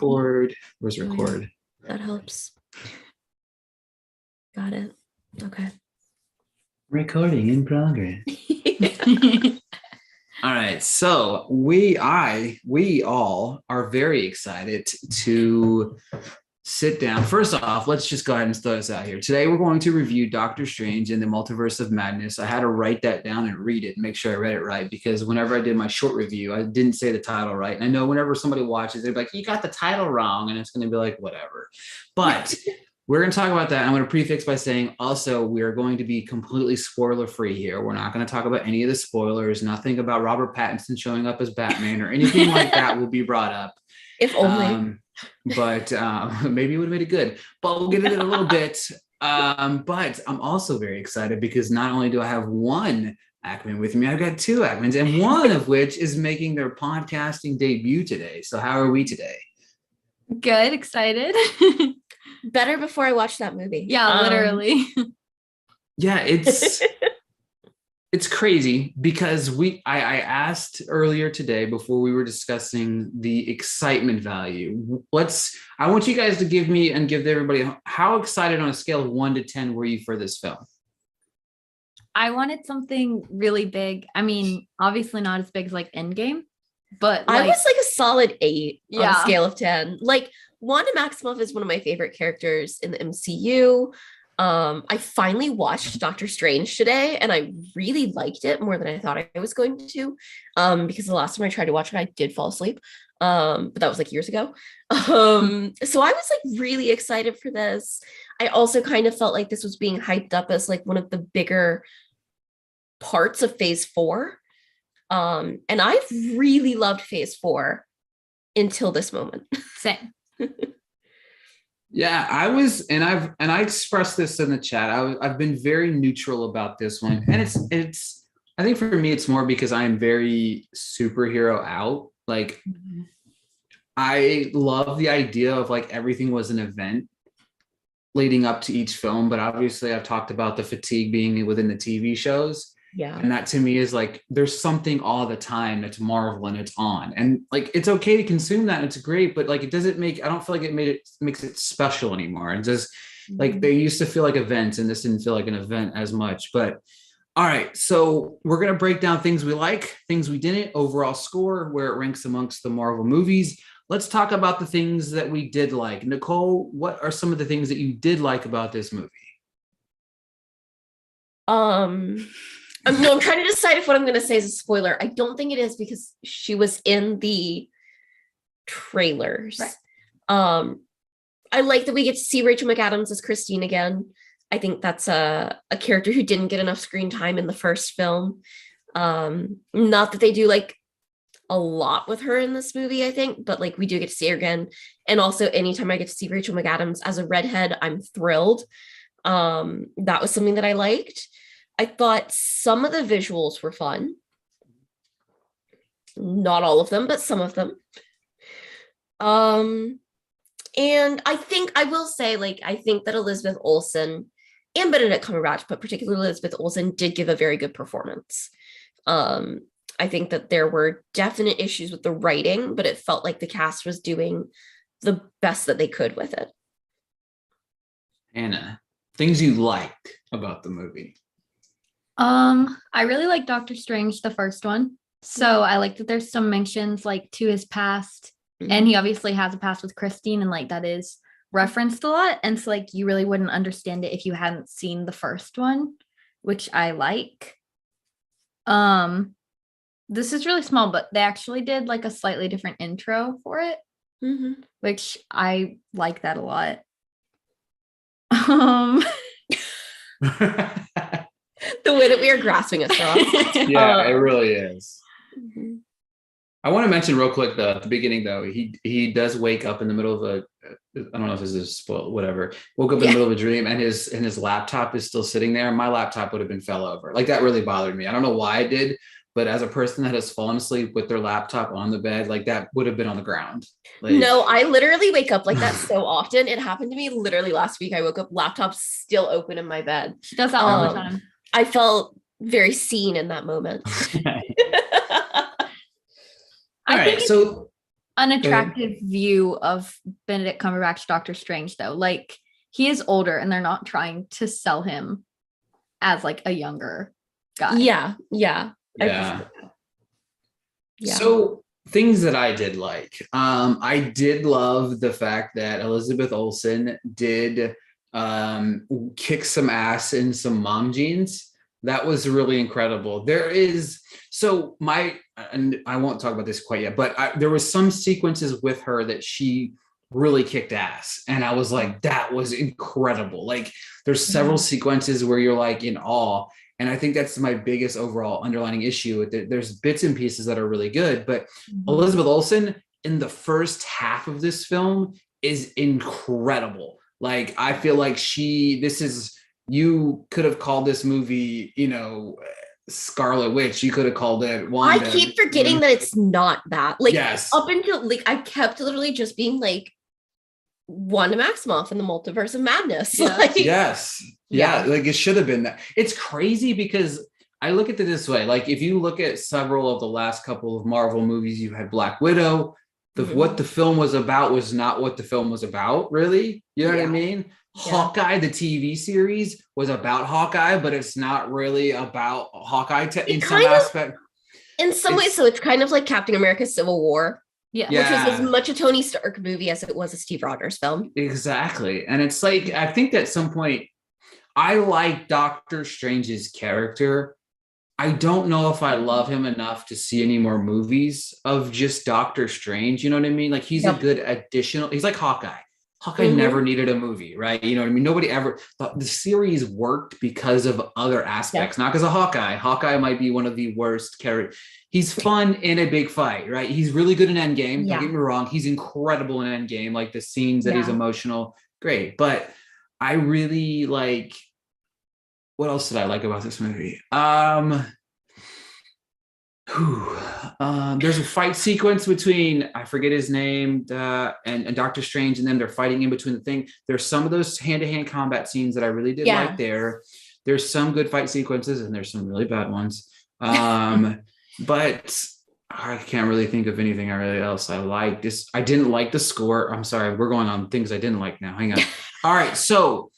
record. Where's record? That helps. Got it. Okay. Recording in progress. All right. So we all are very excited to sit down. First off, let's just go ahead and throw this out here. Today, we're going to review Doctor Strange in the Multiverse of Madness. I had to write that down and read it and make sure I read it right, because whenever I did my short review, I didn't say the title right. And I know whenever somebody watches, they're like, you got the title wrong. And it's going to be like, whatever. But we're going to talk about that. I'm going to prefix by saying also, we are going to be completely spoiler free here. We're not going to talk about any of the spoilers. Nothing about Robert Pattinson showing up as Batman or anything like that will be brought up. If only. But maybe it would have made it good. But we'll get into it a little bit. But I'm also very excited because not only do I have one Ackman with me, I've got two Ackmans, and one of which is making their podcasting debut today. So how are we today? Good, excited. Better before I watched that movie. Yeah, literally. Yeah, it's crazy because I asked earlier today before we were discussing the excitement value. I want you guys to give me and give everybody, how excited on a scale of 1 to 10 were you for this film? I wanted something really big. I mean, obviously not as big as like Endgame, but I was like a solid 8 on a scale of 10. Like, Wanda Maximoff is one of my favorite characters in the MCU. I finally watched Doctor Strange today, and I really liked it more than I thought I was going to, because the last time I tried to watch it, I did fall asleep. But that was like years ago. So I was like really excited for this. I also kind of felt like this was being hyped up as like one of the bigger parts of Phase 4. And I've really loved Phase 4 until this moment. Same. Yeah, I expressed this in the chat. I've been very neutral about this one, and it's I think for me it's more because I am very superhero out. Like, I love the idea of like everything was an event leading up to each film, but obviously I've talked about the fatigue being within the TV shows. Yeah. And that to me is like, there's something all the time that's Marvel and it's on. And like, it's okay to consume that and it's great, but like, I don't feel like makes it special anymore. And just like, they used to feel like events and this didn't feel like an event as much. But all right, so we're going to break down things we like, things we didn't, overall score, where it ranks amongst the Marvel movies. Let's talk about the things that we did like. Nicole, what are some of the things that you did like about this movie? I'm trying to decide if what I'm going to say is a spoiler. I don't think it is because she was in the trailers. Right. I like that we get to see Rachel McAdams as Christine again. I think that's a character who didn't get enough screen time in the first film. Not that they do like a lot with her in this movie, I think, but like we do get to see her again. And also anytime I get to see Rachel McAdams as a redhead, I'm thrilled. That was something that I liked. I thought some of the visuals were fun. Not all of them, but some of them. And I think I will say, like, I think that Elizabeth Olsen and Benedict Cumberbatch, but particularly Elizabeth Olsen, did give a very good performance. I think that there were definite issues with the writing, but it felt like the cast was doing the best that they could with it. Anna, things you liked about the movie? I really like Doctor Strange, the first one. So I like that there's some mentions like to his past, and he obviously has a past with Christine, and like that is referenced a lot. And so like you really wouldn't understand it if you hadn't seen the first one, which I like. This is really small, but they actually did like a slightly different intro for it, which I like that a lot. The way that we are grasping at straws. Yeah, it really is. I want to mention real quick though, at the beginning though, he does wake up in the middle of I don't know if this is spoiled, whatever. Woke up in the middle of a dream and his laptop is still sitting there. My laptop would have been fell over. Like that really bothered me. I don't know why it did, but as a person that has fallen asleep with their laptop on the bed, like that would have been on the ground. Like, no, I literally wake up like that so often. It happened to me literally last week. I woke up, laptop still open in my bed. She does that all the time. I felt very seen in that moment. All right, so unattractive view of Benedict Cumberbatch Doctor Strange though. Like he is older and they're not trying to sell him as like a younger guy. Yeah. So things that I did like. I did love the fact that Elizabeth Olsen did kick some ass in some mom jeans. That was really incredible. And I won't talk about this quite yet, but there was some sequences with her that she really kicked ass. And I was like, that was incredible. Like there's several sequences where you're like in awe. And I think that's my biggest overall underlining issue with it. There's bits and pieces that are really good, but Elizabeth Olsen in the first half of this film is incredible. Like, I feel like you could have called this movie, Scarlet Witch. You could have called it Wanda. I keep forgetting that it's not that. Like, yes. Up until, like, I kept literally just being like, Wanda Maximoff in the Multiverse of Madness. Yeah. Like, yes. Yeah. Like, it should have been that. It's crazy because I look at it this way. Like, if you look at several of the last couple of Marvel movies, you had Black Widow. What the film was about was not what the film was about, really. You know what I mean? Yeah. Hawkeye, the TV series, was about Hawkeye, but it's not really about Hawkeye in some aspect. In some ways, so it's kind of like Captain America Civil War. Yeah. Which was as much a Tony Stark movie as it was a Steve Rogers film. Exactly. And it's like, I think at some point, I like Doctor Strange's character. I don't know if I love him enough to see any more movies of just Doctor Strange. You know what I mean? Like, he's a good additional, he's like Hawkeye. Hawkeye never needed a movie, right? You know what I mean? Nobody ever thought the series worked because of other aspects, not because of Hawkeye. Hawkeye might be one of the worst characters. He's fun in a big fight, right? He's really good in Endgame. Don't get me wrong. He's incredible in Endgame. Like the scenes that he's emotional, great. But I really like, what else did I like about this movie? There's a fight sequence between, I forget his name, and Doctor Strange, and then they're fighting in between the thing. There's some of those hand-to-hand combat scenes that I really did like there. There's some good fight sequences and there's some really bad ones. But I can't really think of anything else I like. I didn't like the score. I'm sorry, we're going on things I didn't like now. Hang on. All right, so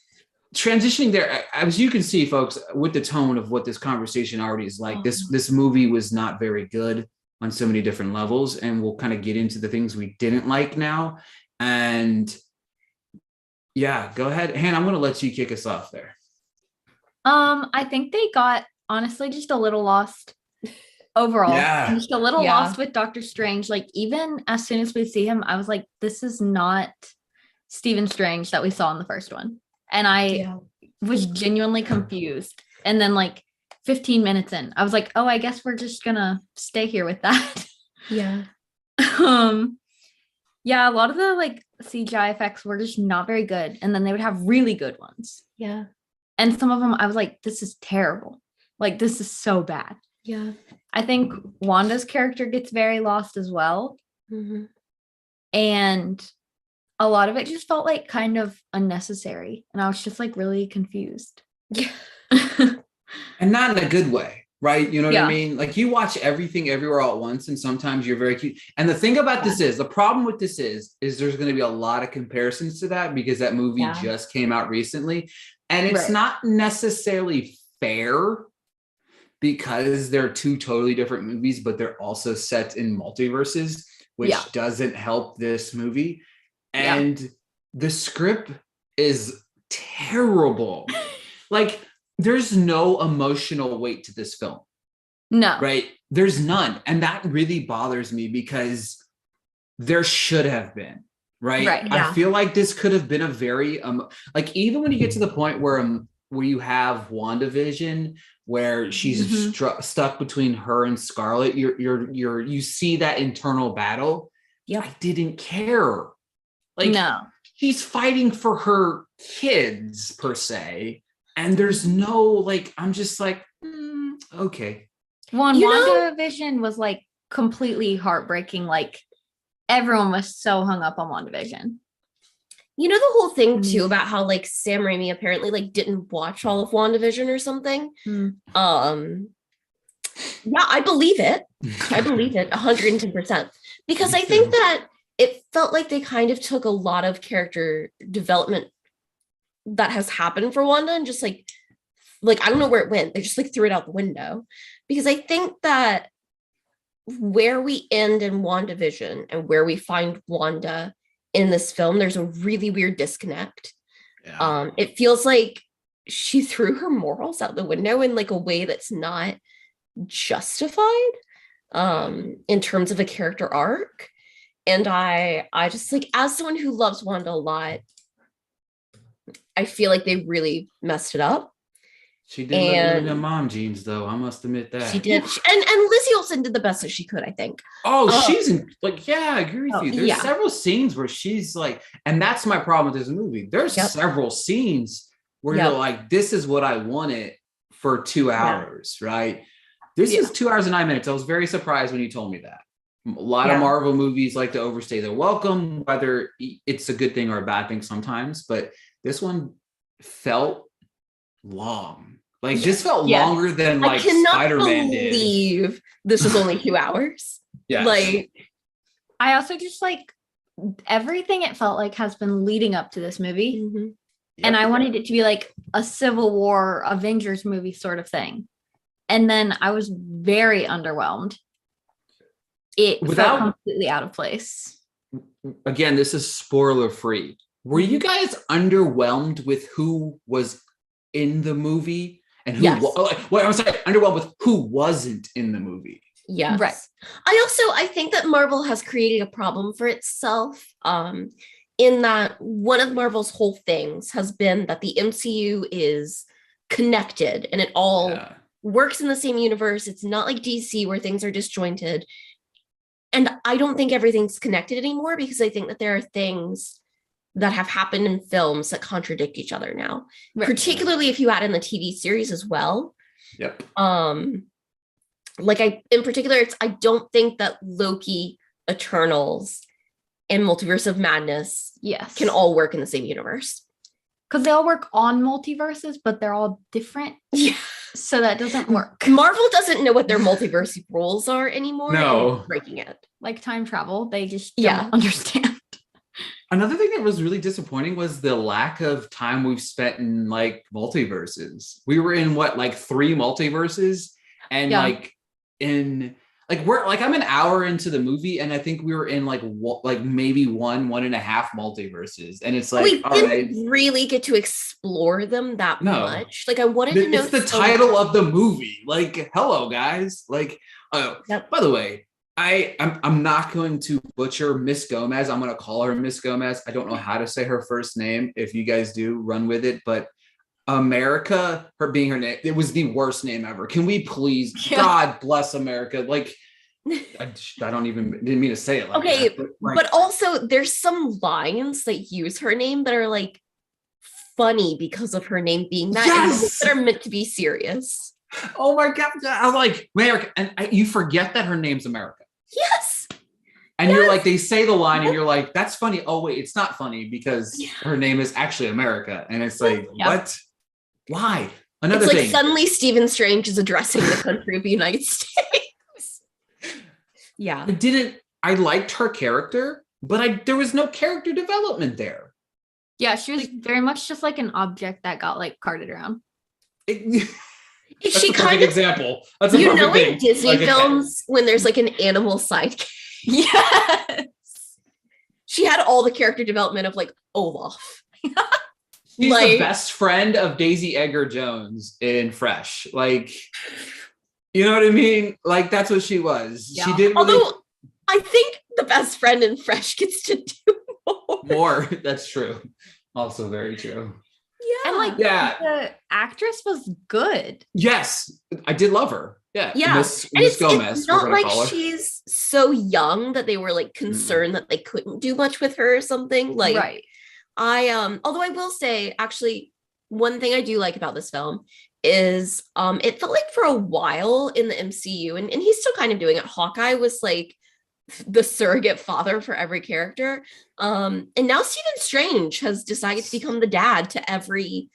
transitioning there, as you can see, folks, with the tone of what this conversation already is like, this movie was not very good on so many different levels, and we'll kind of get into the things we didn't like now. And yeah, go ahead, Hannah. I'm going to let you kick us off there. I think they got honestly just a little lost overall. Just a little lost with Doctor Strange. Like, even as soon as we see him, I was like, this is not Stephen Strange that we saw in the first one. And I was genuinely confused. And then like 15 minutes in, I was like, oh, I guess we're just gonna stay here with that. Yeah. A lot of the like CGI effects were just not very good. And then they would have really good ones. Yeah. And some of them I was like, this is terrible. Like, this is so bad. Yeah. I think Wanda's character gets very lost as well. And a lot of it just felt like kind of unnecessary. And I was just like really confused. Yeah. And not in a good way, right? You know what I mean? Like, you watch everything everywhere all at once, and sometimes you're very cute. And the thing about this is, the problem with this is there's going to be a lot of comparisons to that because that movie just came out recently. And it's not necessarily fair because they're two totally different movies, but they're also set in multiverses, which doesn't help this movie. And the script is terrible. Like, there's no emotional weight to this film. No. Right? There's none. And that really bothers me because there should have been. Right? I feel like this could have been a very, like, even when you get to the point where you have WandaVision, where she's stuck between her and Scarlet, you see that internal battle. I didn't care. Like, she's fighting for her kids per se, and there's no, like, I'm just like, okay. WandaVision was like completely heartbreaking. Like, everyone was so hung up on WandaVision. You know, the whole thing too about how like Sam Raimi apparently like didn't watch all of WandaVision or something. I believe it. I believe it 110%. Because Me I think too. that it felt like they kind of took a lot of character development that has happened for Wanda and just like I don't know where it went. They just like threw it out the window. Because I think that where we end in WandaVision and where we find Wanda in this film, there's a really weird disconnect. Yeah. It feels like she threw her morals out the window in like a way that's not justified in terms of a character arc. And I just like, as someone who loves Wanda a lot, I feel like they really messed it up. She did look good in the mom jeans, though. I must admit that. She did. And Lizzie Olsen did the best that she could, I think. Oh, she's in, like, yeah, I agree with you. There's yeah. several scenes where she's like, and that's my problem with this movie. There's several scenes where you're like, this is what I wanted for 2 hours, right? This is 2 hours and 9 minutes. I was very surprised when you told me that. A lot of Marvel movies like to overstay their welcome, whether it's a good thing or a bad thing sometimes, but this one felt long. Like this felt longer than like Spider-Man did. I cannot believe this was only 2 hours. Yeah. Like I also just like everything it felt like has been leading up to this movie. Mm-hmm. Yep. And I wanted it to be like a Civil War Avengers movie sort of thing. And then I was very underwhelmed. It felt completely out of place. Again, this is spoiler free. Were you guys underwhelmed with who was in the movie and who? I'm sorry, underwhelmed with who wasn't in the movie. Yes, right. I think that Marvel has created a problem for itself. In that one of Marvel's whole things has been that the MCU is connected and it all works in the same universe. It's not like DC where things are disjointed. And I don't think everything's connected anymore because I think that there are things that have happened in films that contradict each other now, particularly if you add in the TV series as well. Yep. Like in particular, I don't think that Loki, Eternals, and Multiverse of Madness can all work in the same universe. Because they all work on multiverses, but they're all different. Yeah. So that doesn't work. Marvel doesn't know what their multiverse rules are anymore. No. Breaking it. Like time travel, they just don't understand. Another thing that was really disappointing was the lack of time we've spent in like multiverses. We were in like 3 multiverses and like in like I'm an hour into the movie and I think we were in like maybe 1.5 multiverses. And it's like, we didn't really get to explore them that much. Like I wanted to know. It's the title of the movie. Like, hello guys. Like, by the way, I'm not going to butcher Miss Gomez. I'm going to call her Miss Gomez. I don't know how to say her first name. If you guys do, run with it. But America, her being her name, it was the worst name ever. Can we please, God bless America. Like, I didn't mean to say it like that. But also there's some lines that use her name that are like funny because of her name being that, that are meant to be serious. Oh my God. I was like, America. And you forget that her name's America. Yes. And you're like, they say the line and you're like, that's funny. Oh, wait, it's not funny because her name is actually America. And it's like, what? Why? Another it's like thing. Suddenly Stephen Strange is addressing the country of the United States. I liked her character, but there was no character development there. Yeah, she was very much just like an object that got like carted around. That's a perfect example. That's a perfect thing. In Disney films when there's like an animal sidekick. Yes. She had all the character development of like Olaf. She's the best friend of Daisy Edgar Jones in Fresh. Like, you know what I mean? Like, that's what she was. Yeah. She didn't Although I think the best friend in Fresh gets to do more. That's true. Also very true. Yeah. And like the actress was good. Yes. I did love her. Yeah. Miss Gomez. It's not like she's so young that they were like concerned that they couldn't do much with her or something. Like although I will say actually one thing I do like about this film is it felt like for a while in the MCU and he's still kind of doing it. Hawkeye was like the surrogate father for every character. And now Stephen Strange has decided to become the dad to every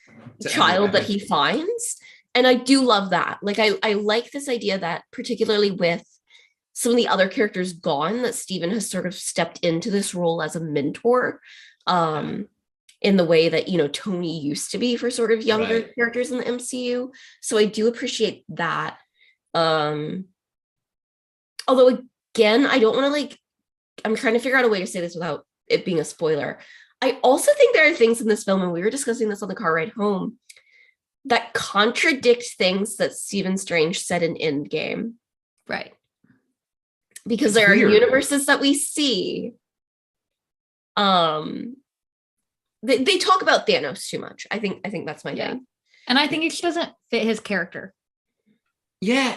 child that he finds. And I do love that. Like, I like this idea that particularly with some of the other characters gone, that Steven has sort of stepped into this role as a mentor, in the way that, Tony used to be for sort of younger characters in the MCU. So I do appreciate that. Although again, I don't want to I'm trying to figure out a way to say this without it being a spoiler. I also think there are things in this film, and we were discussing this on the car ride home, that contradict things that Stephen Strange said in Endgame. Right. Because there are universes that we see. They talk about Thanos too much. I think that's my thing. And I think it just doesn't fit his character. Yeah,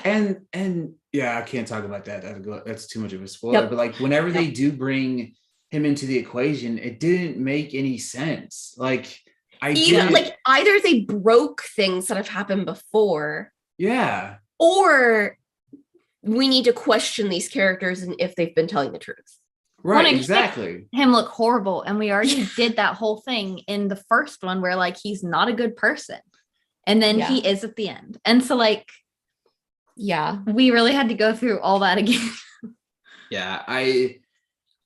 and I can't talk about that. That's too much of a spoiler. But whenever they do bring him into the equation, it didn't make any sense. Either they broke things that have happened before. Yeah. Or we need to question these characters and if they've been telling the truth. Right, exactly. Him look horrible, and we already did that whole thing in the first one where he's not a good person, and then he is at the end, and so we really had to go through all that again. Yeah, I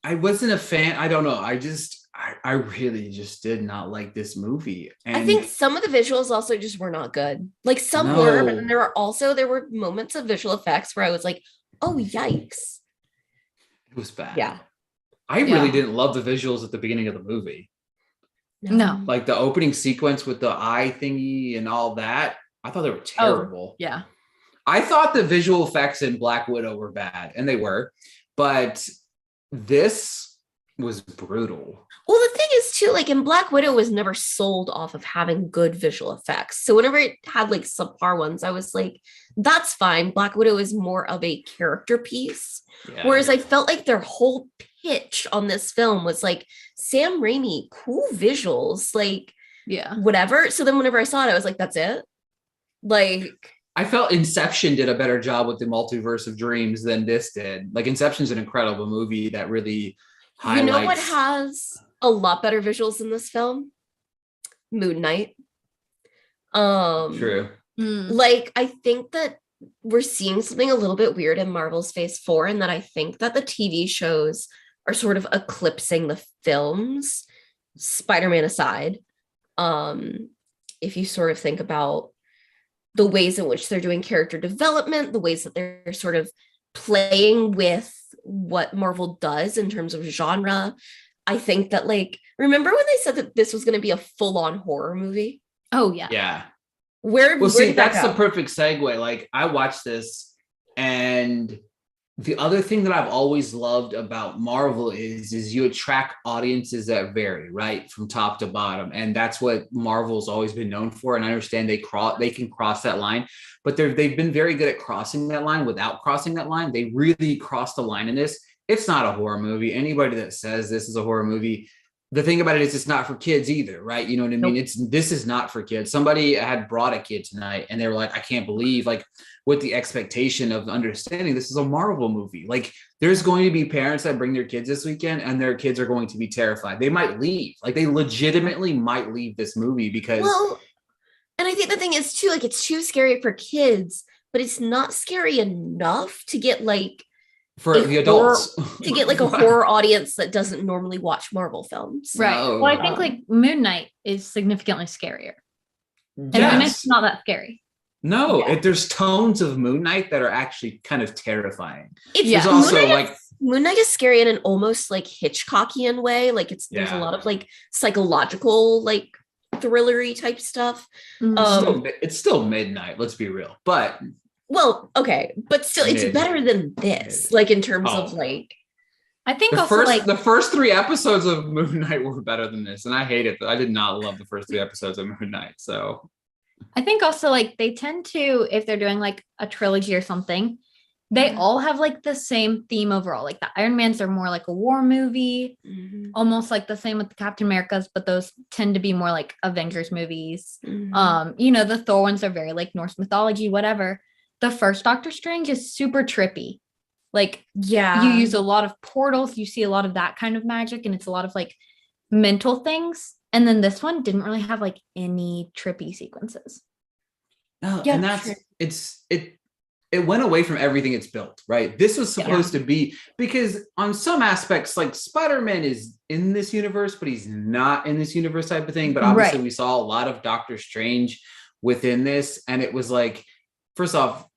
wasn't a fan. I don't know. I really just did not like this movie. And I think some of the visuals also just were not good. Some were, but then there were moments of visual effects where I was like, oh, yikes. It was bad. Yeah. I really didn't love the visuals at the beginning of the movie. No. The opening sequence with the eye thingy and all that, I thought they were terrible. Oh, yeah. I thought the visual effects in Black Widow were bad, and they were, but this was brutal. Well, the thing is too, in Black Widow was never sold off of having good visual effects. So whenever it had subpar ones, I was like, that's fine. Black Widow is more of a character piece. Yeah. Whereas I felt like their whole pitch on this film was Sam Raimi, cool visuals, whatever. So then whenever I saw it, I was like, that's it. I felt Inception did a better job with the Multiverse of Dreams than this did. Inception's an incredible movie that really highlights. You know what has a lot better visuals in this film? Moon Knight. True. I think that we're seeing something a little bit weird in Marvel's Phase 4, and that I think that the TV shows are sort of eclipsing the films, Spider-Man aside. If you sort of think about the ways in which they're doing character development, the ways that they're sort of playing with what Marvel does in terms of genre, I think that remember when they said that this was going to be a full-on horror movie? Oh, yeah. Yeah. Where that's the perfect segue. I watched this, and the other thing that I've always loved about Marvel is you attract audiences that vary, right, from top to bottom, and that's what Marvel's always been known for. And I understand they can cross that line, but they've been very good at crossing that line without crossing that line. They really crossed the line in this. It's not a horror movie. Anybody that says this is a horror movie, the thing about it is it's not for kids either, right? You know what I mean? This is not for kids. Somebody had brought a kid tonight, and they were like, I can't believe, with the expectation of understanding this is a Marvel movie. There's going to be parents that bring their kids this weekend, and their kids are going to be terrified. They might leave. They legitimately might leave this movie because. Well, and I think the thing is too, it's too scary for kids, but it's not scary enough to get for the adults to get a horror audience that doesn't normally watch Marvel films. Right. No. Well, I think Moon Knight is significantly scarier. Yes. And Moon Knight's not that scary. No, there's tones of Moon Knight that are actually kind of terrifying. It's also Moon Knight is scary in an almost Hitchcockian way. There's a lot of psychological thrillery type stuff. It's still midnight, let's be real. But well, okay, but still, it's better than this. In terms of I think the first 3 episodes of Moon Knight were better than this, and I hate it. I did not love the first 3 episodes of Moon Knight. So I think also they tend to, if they're doing a trilogy or something, they all have the same theme overall. The Iron Mans are more a war movie, almost the same with the Captain Americas, but those tend to be more Avengers movies. The Thor ones are very Norse mythology, whatever. The first Doctor Strange is super trippy. You use a lot of portals, you see a lot of that kind of magic, and it's a lot of mental things. And then this one didn't really have any trippy sequences. No, and that's it. it went away from everything it's built, right? This was supposed to be, because on some aspects, like Spider-Man is in this universe, but he's not in this universe type of thing. But obviously we saw a lot of Doctor Strange within this. And it was like, first off,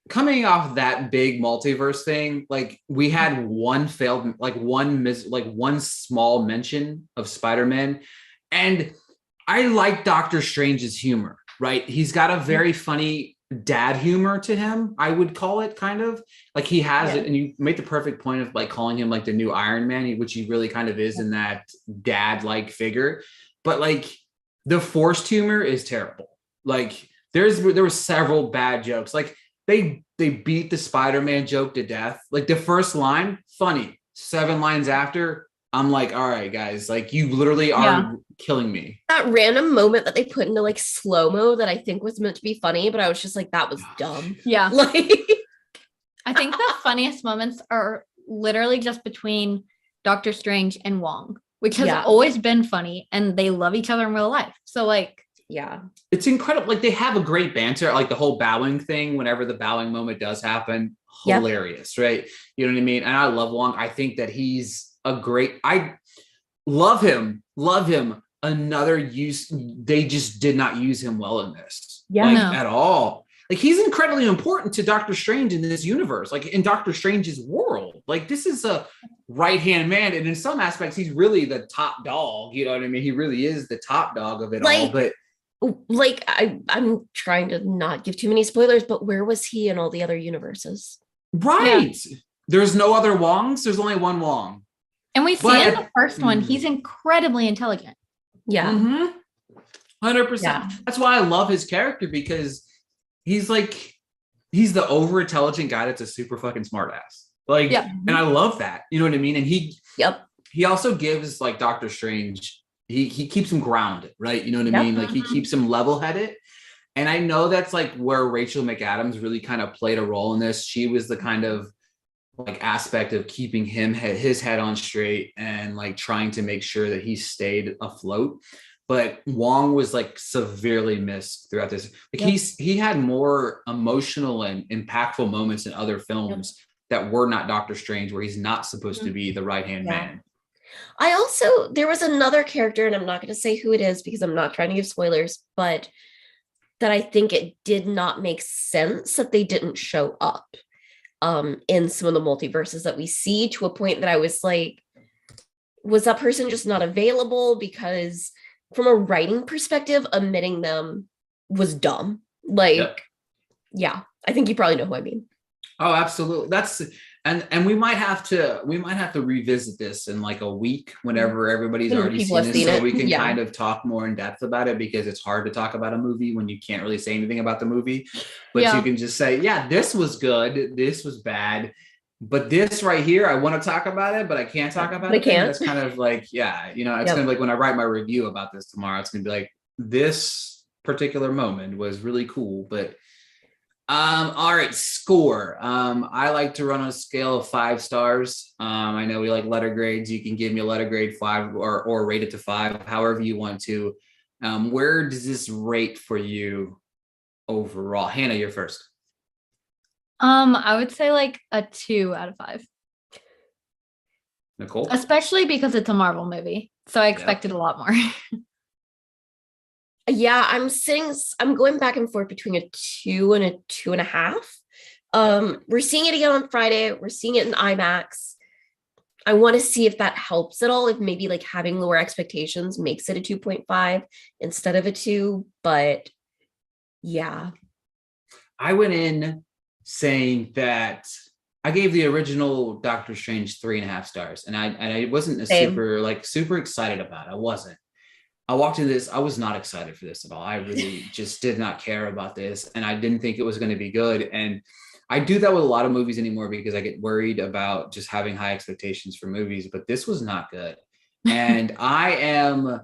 coming off that big multiverse thing, like we had one failed, like one small mention of Spider-Man. And I like Doctor Strange's humor, right? He's got a very funny dad humor to him, I would call it, kind of like he has it. And you made the perfect point of like calling him like the new Iron Man, which he really kind of is in that dad like figure. But like the forced humor is terrible. Like there were several bad jokes. Like they beat the Spider-Man joke to death. Like the first line, funny. 7 lines after, I'm like, all right, guys, like you literally are killing me. That random moment that they put into like slow-mo that I think was meant to be funny, but I was just like, that was dumb. Yeah. Like I think the funniest moments are literally just between Doctor Strange and Wong, which has always been funny, and they love each other in real life. So like, it's incredible. Like they have a great banter, like the whole bowing thing, whenever the bowing moment does happen, hilarious, right? You know what I mean? And I love Wong. I think that he's I love him. Another use, they just did not use him well in this at all. Like he's incredibly important to Doctor Strange in this universe, like in Doctor Strange's world. Like this is a right-hand man, and in some aspects he's really the top dog, you know what I mean? He really is the top dog of it all. But like I'm trying to not give too many spoilers, but where was he in all the other universes? Right. There's no other Wongs, there's only one Wong. And we see in the first one, he's incredibly intelligent. Yeah. 100%. That's why I love his character, because he's the over intelligent guy that's a super fucking smart ass. Like, and I love that. You know what I mean? And he also gives like Doctor Strange, he keeps him grounded, right? You know what I mean? Like he keeps him level headed. And I know that's like where Rachel McAdams really kind of played a role in this. She was the kind of like aspect of keeping his head on straight and like trying to make sure that he stayed afloat. But Wong was like severely missed throughout this. Like he had more emotional and impactful moments in other films that were not Doctor Strange, where he's not supposed to be the right-hand man. There was another character, and I'm not going to say who it is because I'm not trying to give spoilers, but that I think it did not make sense that they didn't show up in some of the multiverses that we see, to a point that I was like, was that person just not available? Because from a writing perspective, omitting them was dumb. Like, I think you probably know who I mean. Oh, absolutely. That's and we might have to revisit this in like a week whenever everybody's already seen it, so we can kind of talk more in depth about it, because it's hard to talk about a movie when you can't really say anything about the movie, but you can just say, this was good, this was bad, but this right here, I want to talk about it, but I can't talk about it. That's kind of like, it's kind of like when I write my review about this tomorrow, it's gonna be like, this particular moment was really cool, but all right, score. I like to run on a scale of 5 stars. I know we like letter grades. You can give me a letter grade 5 or rate it to 5, however you want to. Where does this rate for you overall? Hannah, you're first. I would say like a 2 out of 5. Nicole? Especially because it's a Marvel movie, so I expected a lot more. I'm going back and forth between a 2 and a 2.5. We're seeing it again on Friday. We're seeing it in IMAX. I want to see if that helps at all, if maybe like having lower expectations makes it a 2.5 instead of a 2. But I went in saying that I gave the original Doctor Strange 3.5 stars, and I wasn't super excited about it. I wasn't. I walked into this, I was not excited for this at all. I really just did not care about this, and I didn't think it was going to be good. And I do that with a lot of movies anymore, because I get worried about just having high expectations for movies, but this was not good. And I'm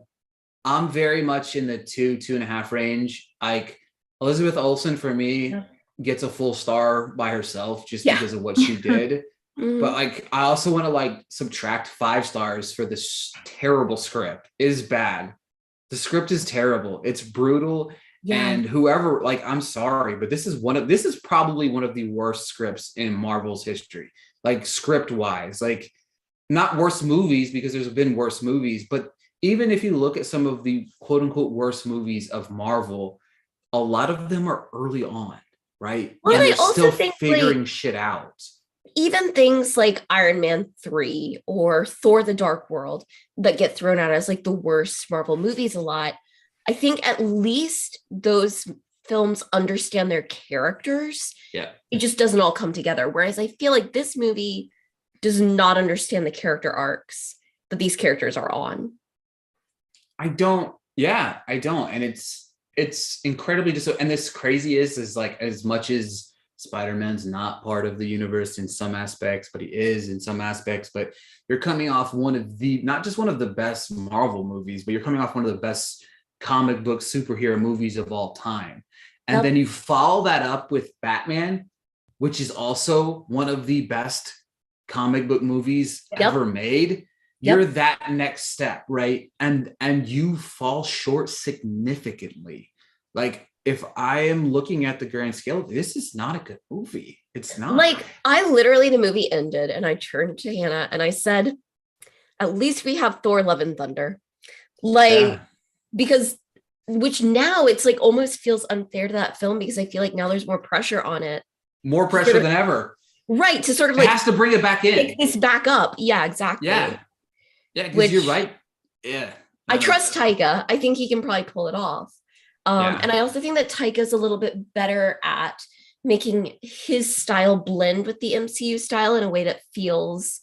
very much in the 2.5 range. Like Elizabeth Olsen for me gets a full star by herself just because of what she did. But like, I also want to like subtract 5 stars for this terrible script. It is bad. The script is terrible. It's brutal. Yeah. And whoever, like, I'm sorry, but this is probably one of the worst scripts in Marvel's history, like script wise, like not worst movies, because there's been worse movies, but even if you look at some of the quote unquote worst movies of Marvel, a lot of them are early on, right? Well, and I they're also still think, figuring like, shit out. even things like Iron Man 3 or Thor the Dark World that get thrown out as like the worst Marvel movies a lot, I think at least those films understand their characters. Yeah. It just doesn't all come together. Whereas I feel like this movie does not understand the character arcs that these characters are on. I don't. And it's incredibly and this crazy is like, as much as Spider-Man's not part of the universe in some aspects, but he is in some aspects, but you're coming off one of the, not just one of the best Marvel movies, but you're coming off one of the best comic book superhero movies of all time. And then you follow that up with Batman, which is also one of the best comic book movies ever made. You're that next step, right? And you fall short significantly. Like, if I am looking at the grand scale, this is not a good movie. It's not. Like, I literally, the movie ended and I turned to Hannah and I said, at least we have Thor Love and Thunder. Like, because, which now it's like almost feels unfair to that film, because I feel like now there's more pressure on it. More pressure than ever. Right. To sort of like, it has to bring it back in. Pick this back up. Yeah, exactly. Yeah, because you're right. Yeah. I trust Taika. I think he can probably pull it off. And I also think that Taika's a little bit better at making his style blend with the MCU style in a way that feels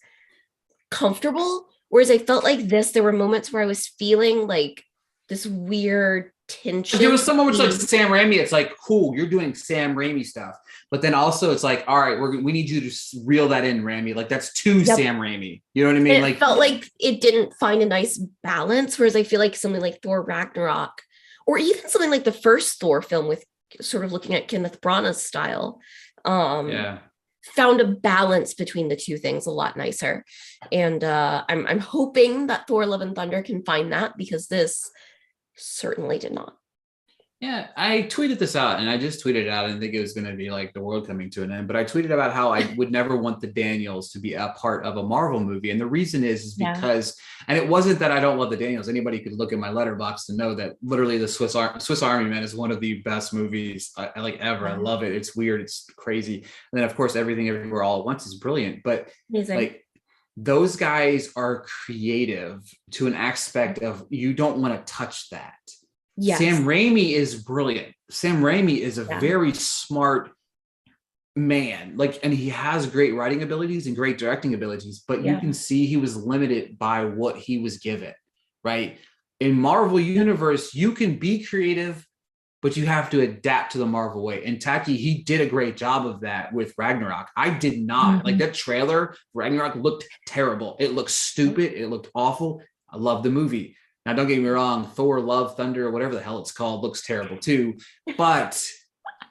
comfortable. Whereas I felt like there were moments where I was feeling like this weird tension. There was so much like Sam Raimi. It's like, cool, you're doing Sam Raimi stuff. But then also it's like, all right, we need you to reel that in, Raimi. Like, that's too Sam Raimi. You know what I mean? And like, it felt like it didn't find a nice balance. Whereas I feel like something like Thor Ragnarok, or even something like the first Thor film with sort of looking at Kenneth Branagh's style, found a balance between the two things a lot nicer. And I'm hoping that Thor Love and Thunder can find that, because this certainly did not. Yeah, I tweeted this out, and I just tweeted it out. I didn't think it was going to be like the world coming to an end, but I tweeted about how I would never want the Daniels to be a part of a Marvel movie. And the reason is because, and it wasn't that I don't love the Daniels. Anybody could look at my letterbox to know that literally the Swiss Army Man is one of the best movies I like ever. I love it. It's weird. It's crazy. And then of course, Everything Everywhere All at Once is brilliant, but like, those guys are creative to an aspect of, you don't want to touch that. Yes. Sam Raimi is brilliant. Sam Raimi is a very smart man, like, and he has great writing abilities and great directing abilities, but you can see he was limited by what he was given, right? In Marvel Universe, you can be creative, but you have to adapt to the Marvel way. And Taki, he did a great job of that with Ragnarok. I did not. Like, that trailer, Ragnarok, looked terrible. It looked stupid. It looked awful. I love the movie. Now, don't get me wrong, Thor, Love, Thunder, or whatever the hell it's called, looks terrible too. But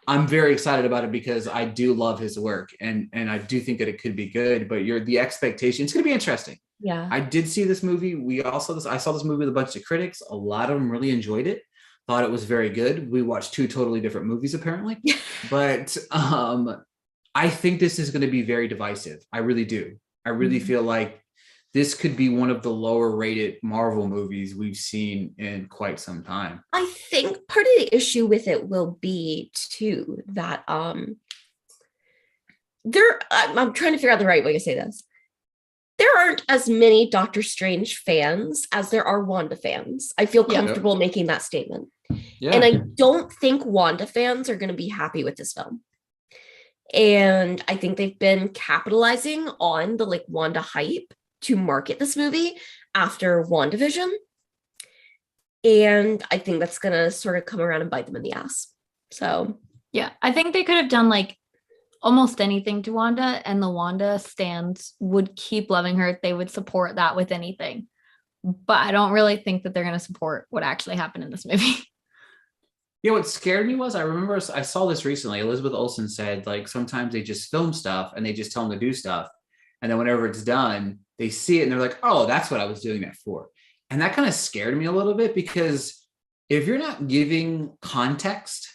I'm very excited about it because I do love his work, and I do think that it could be good. But the expectation, it's going to be interesting. Yeah, I did see this movie. I saw this movie with a bunch of critics. A lot of them really enjoyed it. Thought it was very good. We watched two totally different movies, apparently. But I think this is going to be very divisive. I really do. I really feel like this could be one of the lower rated Marvel movies we've seen in quite some time. I think part of the issue with it will be too that I'm trying to figure out the right way to say this. There aren't as many Doctor Strange fans as there are Wanda fans. I feel comfortable making that statement. Yeah. And I don't think Wanda fans are going to be happy with this film. And I think they've been capitalizing on the like Wanda hype to market this movie after WandaVision. And I think that's going to sort of come around and bite them in the ass. So, yeah, I think they could have done like almost anything to Wanda, and the Wanda stans would keep loving her. They would support that with anything. But I don't really think that they're going to support what actually happened in this movie. You know, what scared me was, I remember I saw this recently. Elizabeth Olsen said, like, sometimes they just film stuff and they just tell them to do stuff. And then whenever it's done, they see it and they're like, oh, that's what I was doing that for. And that kind of scared me a little bit, because if you're not giving context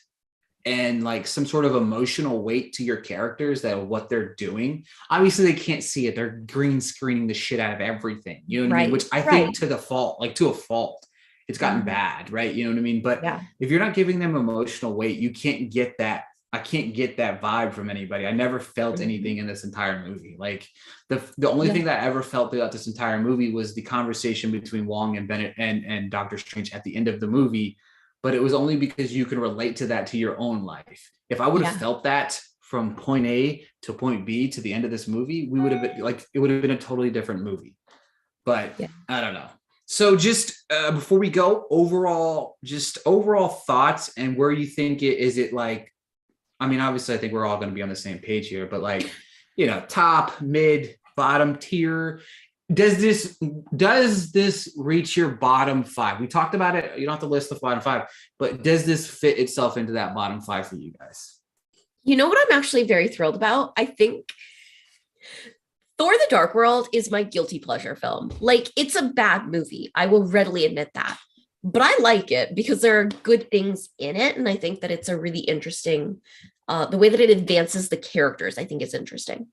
and like some sort of emotional weight to your characters, that what they're doing, obviously they can't see it. They're green screening the shit out of everything. You know what I mean? Which I think to a fault, it's gotten bad, right? You know what I mean? But if you're not giving them emotional weight, you can't get that. I can't get that vibe from anybody. I never felt anything in this entire movie. Like the only thing that I ever felt throughout this entire movie was the conversation between Wong and Benedict and Doctor Strange at the end of the movie. But it was only because you can relate to that to your own life. If I would have felt that from point A to point B to the end of this movie, we would have been like, it would have been a totally different movie. But I don't know. So just before we go, overall thoughts and where you think it is. It like, I mean, obviously I think we're all going to be on the same page here, but like, you know, top, mid, bottom tier. Does this reach your bottom 5? We talked about it. You don't have to list the bottom 5, but does this fit itself into that bottom 5 for you guys? You know what I'm actually very thrilled about? I think Thor: The Dark World is my guilty pleasure film. Like, it's a bad movie. I will readily admit that. But I like it because there are good things in it. And I think that it's a really interesting, the way that it advances the characters, I think is interesting.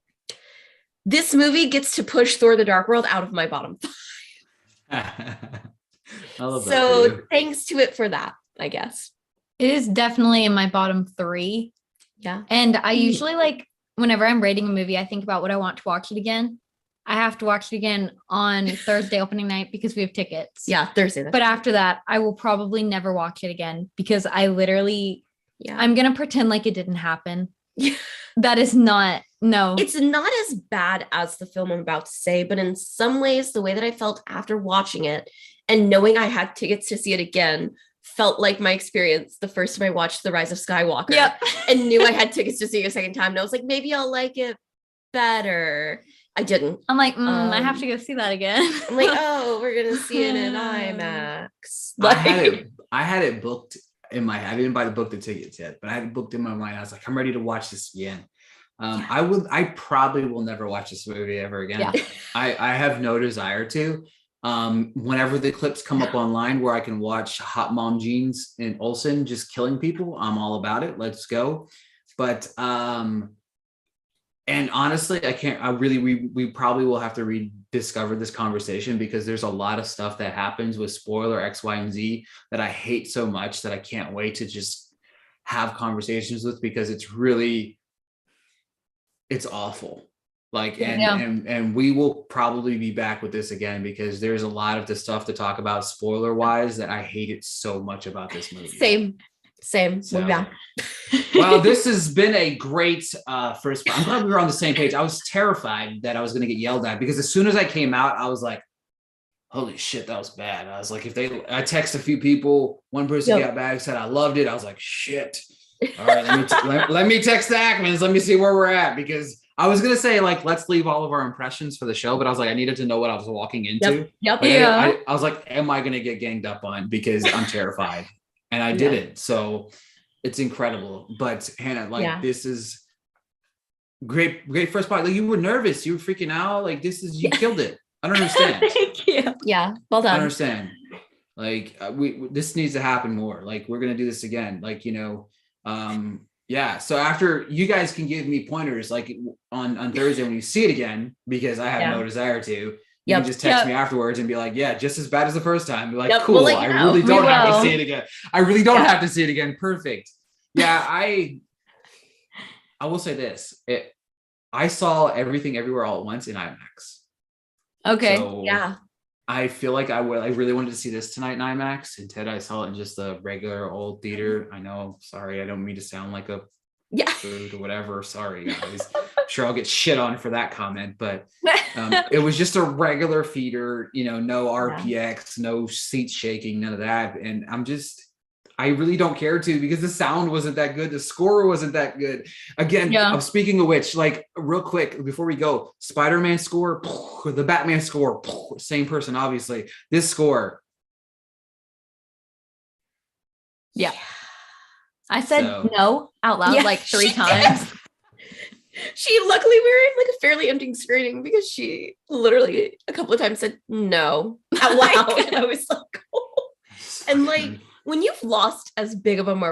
This movie gets to push Thor: The Dark World out of my bottom 5. So thanks to it for that, I guess. It is definitely in my bottom 3. Yeah. And I usually like, whenever I'm rating a movie, I think about what I want to watch it again. I have to watch it again on Thursday opening night because we have tickets. Yeah, Thursday. But after that, I will probably never watch it again because I literally, I'm going to pretend like it didn't happen. That is not, no. It's not as bad as the film I'm about to say, but in some ways, the way that I felt after watching it and knowing I had tickets to see it again felt like my experience the first time I watched The Rise of Skywalker and knew I had tickets to see it a second time. And I was like, maybe I'll like it better. I didn't. I'm like, I have to go see that again. I'm like, oh, we're going to see it in IMAX. I had it booked in my head. I didn't buy the tickets yet, but I had it booked in my mind. I was like, I'm ready to watch this again. I probably will never watch this movie ever again. Yeah. I have no desire to. Whenever the clips come up online where I can watch Hot Mom Jeans and Olsen just killing people, I'm all about it. Let's go. But and honestly, we probably will have to rediscover this conversation because there's a lot of stuff that happens with spoiler X, Y, and Z that I hate so much that I can't wait to just have conversations with, because it's awful. Like, and we will probably be back with this again because there's a lot of the stuff to talk about spoiler wise that I hated so much about this movie. Same. So, we'll be back. Well, this has been a great first. I'm glad we were on the same page. I was terrified that I was going to get yelled at because as soon as I came out, I was like, holy shit, that was bad. I was like, I texted a few people, one person got back, said, I loved it. I was like, shit. All right, let me text the Ackmans. Let me see where we're at, because I was going to say, like, let's leave all of our impressions for the show, but I was like, I needed to know what I was walking into. Yep. I was like, am I going to get ganged up on? Because I'm terrified. And I didn't. So it's incredible. But Hannah, this is great first part. Like, you were nervous. You were freaking out. Like, you killed it. I don't understand. Thank you. Yeah. Well done. I understand. Like, this needs to happen more. Like, we're going to do this again. Like, so after, you guys can give me pointers, like on Thursday when you see it again, because I have no desire to. You can just text me afterwards and be like, yeah, just as bad as the first time. Be like, cool. I really don't have to see it again. I really don't have to see it again. Perfect. Yeah, I will say this. I saw Everything Everywhere All at Once in IMAX. Okay. So I feel like I really wanted to see this tonight in IMAX. Instead, I saw it in just a regular old theater. I know, sorry, I don't mean to sound like a food or whatever. Sorry, guys. I'm sure I'll get shit on for that comment, but it was just a regular theater, no RPX, no seats shaking, none of that. And I really don't care to, because the sound wasn't that good. The score wasn't that good. Again, speaking of which, like, real quick before we go, Spider-Man score, the Batman score, same person, obviously. This score. Yeah. I said no out loud like 3 times. Luckily we were in like a fairly empty screening, because she literally a couple of times said no out loud. And I was like, oh. And like, when you've lost as big of a Marvel